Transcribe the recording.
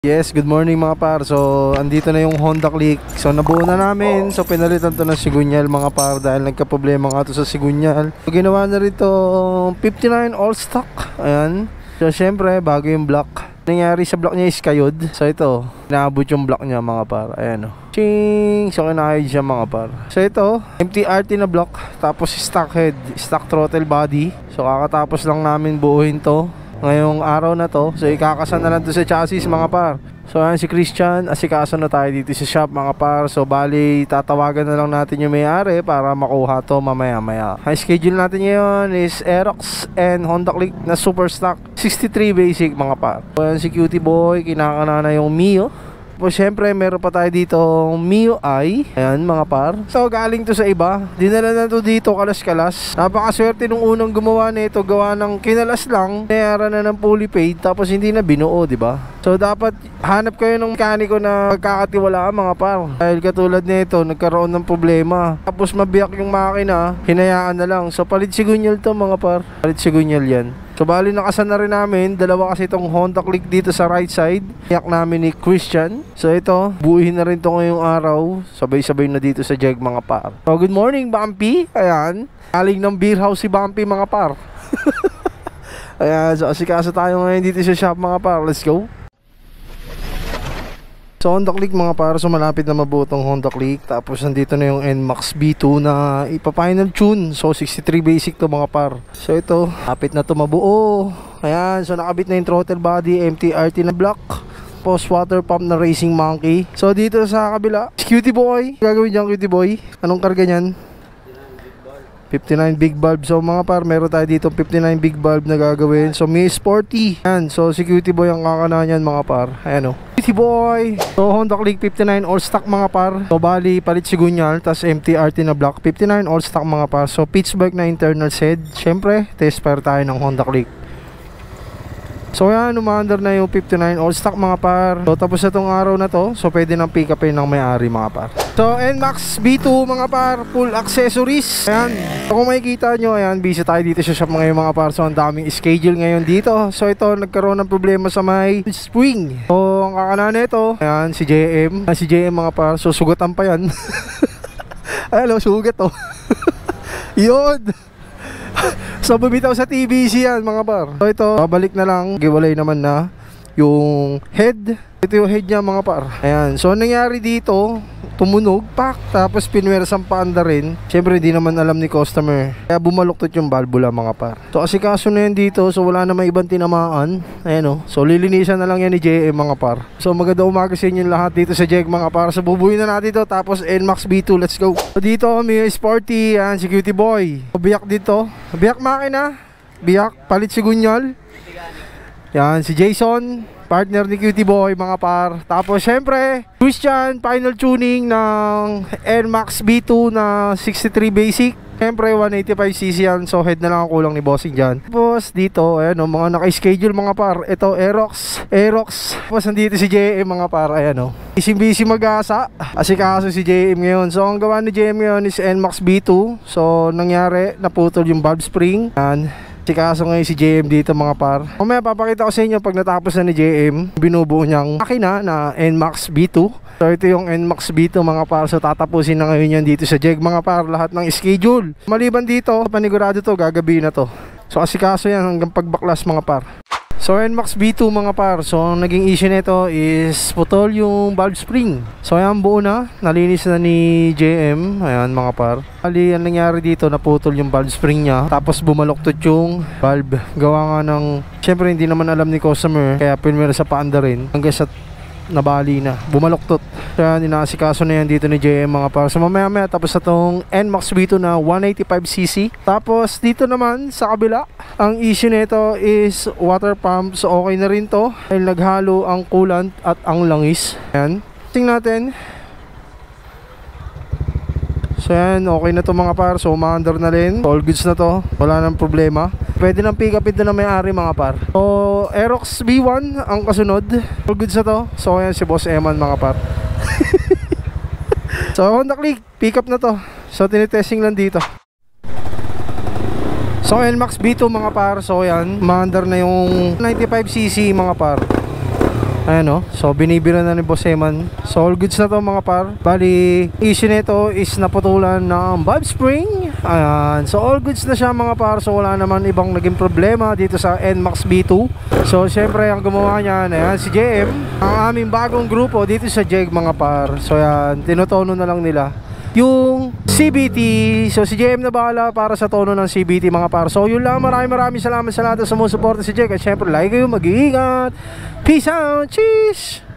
Yes, good morning mga par. So, andito na yung Honda Click. So, nabuo na namin. So, pinalitan to ng sigunyal mga par dahil nagka-problema nga to sa sigunyal. So, ginawa na rin to 59 all stock. Ayan. So, syempre, bago yung block. Nangyari sa block niya is kayod. So, ito, naabot yung block niya mga par. Ayan o. Ching! So, kinakayod siya mga par. So, ito, MTRT na block. Tapos, stock head, stock throttle body. So, kakatapos lang namin buuhin to ngayong araw na to. So ikakasan na lang to sa chassis mga par. So ayan si Christian, asikaso na tayo dito sa shop mga par. So bali tatawagan na lang natin yung may-ari para makuha to mamaya maya. Ang schedule natin ngayon is Aerox and Honda Click na super stock 63 basic mga par. So ayan si Cutie Boy, kinakana na yung Mio. Po syempre meron pa tayo dito Mio I. Ayan mga par. So galing to sa iba. Dinala na to dito kalas-kalas. Napakaswerte nung unang gumawa nito. Gawa ng kinalas lang. Nayara na ng fully paid. Tapos hindi na binuo, di ba? So dapat hanap kayo ng mekaniko na magkakatiwalaan mga par. Dahil katulad nito nagkaroon ng problema. Tapos mabiyak yung makina. Hinayaan na lang. So palit sigunyal to mga par. Palit sigunyal yan. So bali nakasan na rin namin. Dalawa kasi itong Honda Click dito sa right side. Iyak namin ni Christian. So ito, buuhin na rin to ngayong araw. Sabay-sabay na dito sa Jeg mga par. So good morning Bumpy. Ayan, aling ng beer house si Bumpy mga par. Ayan, so asikaso tayo ngayon dito sa shop mga par. Let's go. So Honda Click mga par, so malapit na mabuo tong Honda Click. Tapos nandito na yung NMAX B2 na ipa-final tune. So 63 basic to mga par. So ito, lapit na to mabuo. Ayan, so nakabit na yung throttle body, MTRT na block, post water pump na Racing Monkey. So dito sa kabila, Cutie Boy. Gagawin dyan Cutie Boy. Anong karga nyan? 59 big bulb. So mga par, meron tayo dito 59 big bulb na gagawin. So may sporty. Ayan, so si Cutie Boy ang kakana nyan mga par. Ayan o, Cutie Boy. So Honda Click 59 all stock mga par. So bali palit sigunyal, tas MTRT na block. 59 all stock mga par. So Pittsburgh na internal head. Syempre, test fire tayo ng Honda Click. So yan, umaandar na yung 59 all stock mga par. So tapos na tong araw na to. So pwede nang pick upin ng may-ari mga par. So NMAX B2 mga par, full accessories. Ayan, so kung makikita nyo, ayan, busy tayo dito sa shop ngayon mga par. So ang daming schedule ngayon dito. So ito, nagkaroon ng problema sa may spring. So ang kakana nito, ayan, si JM. Si JM mga par, so sugatan pa yan. Ayan o, sugat o. Yun. So bumitaw sa TBC yan mga par. So ito, babalik na lang. Giwalay naman na yung head. Ito yung head niya mga par. Ayan, so nangyari dito, tumunog, pak, tapos pinwersang paanda rin. Siyempre di naman alam ni customer, kaya bumaluktot yung valvula mga par. So asikaso na yan dito. So wala na may ibang tinamaan. Ayan o, so lilinisan na lang yan ni JM mga par. So maganda umaga sa inyo lahat dito sa Jeg mga par. So bubuhin na natin ito. Tapos NMAX B2, let's go. So dito may sporty, yan si Cutie Boy. So, biyak dito, biyak makina, biyak, palit sigunyal. Yan si Jason, partner ni Cutie Boy mga par. Tapos syempre Christian, final tuning ng NMAX B2 na 63 basic. Syempre 185cc yan. So head na lang ang kulang ni bossing dyan. Tapos dito, ayan o, mga naka-schedule mga par. Ito Aerox. Tapos nandito si JM mga par. Ayan o, busy mag-asa. Asikaso si JM ngayon. So ang gawa ni JM ngayon is NMAX B2. So nangyari, naputol yung valve spring. Ayan, kaso ngayon si JM dito mga par. Mamaya papakita ko sa inyo pag natapos na ni JM binubuo niyang makina na NMAX B2. So ito yung NMAX B2 mga par. So tatapusin na ngayon yan dito sa Jeg mga par, lahat ng schedule. Maliban dito, panigurado to, gagabi na to. So asikaso yan hanggang pagbaklas mga par. So NMAX B2 mga par, so ang naging issue nito is putol yung valve spring. So ayan, buo na, nalinis na ni JM. Ayan mga par, ali ang nangyari dito, naputol yung valve spring nya. Tapos bumaluktot yung valve. Gawa nga ng, syempre hindi naman alam ni customer, kaya pinwera sa paanda rin hanggang sa nabali na, bumaluktot. Kaya inaasikaso na yan dito ni JM mga par. So mamaya tapos na tong NMAX B2 na 185cc. Tapos dito naman sa kabila, ang issue nito is water pump. So okay na rin to dahil naghalo ang coolant at ang langis. Ayan, tingnan natin. So yan, okay na to mga par. So umaandar na rin, all goods na to, wala nang problema. Pwede nang pick up ito na may-ari mga par. So Aerox B1 ang kasunod, all goods na to. So ayan si Boss Eman mga par. So Honda Click, pick up na to. So tinitesting lang dito. So NMAX B2 mga par. So yan, umaandar na yung 95cc mga par. Ayan o, so binibira na ni Boss Eman. So all goods na to mga par. Bali, issue nito is naputulan ng valve spring. Ayan, so all goods na siya mga par. So wala naman ibang naging problema dito sa NMAX B2. So syempre ang gumawa niyan, ayan, si JM, ang aming bagong grupo dito sa JEG mga par. So yan, tinutono na lang nila yung CBT. So si JM na bahala para sa tono ng CBT mga par. So yun lang, maraming salamat sa lahat na sumusuporta si JEG. At syempre like kayo, mag-iingat. Peace out, cheese!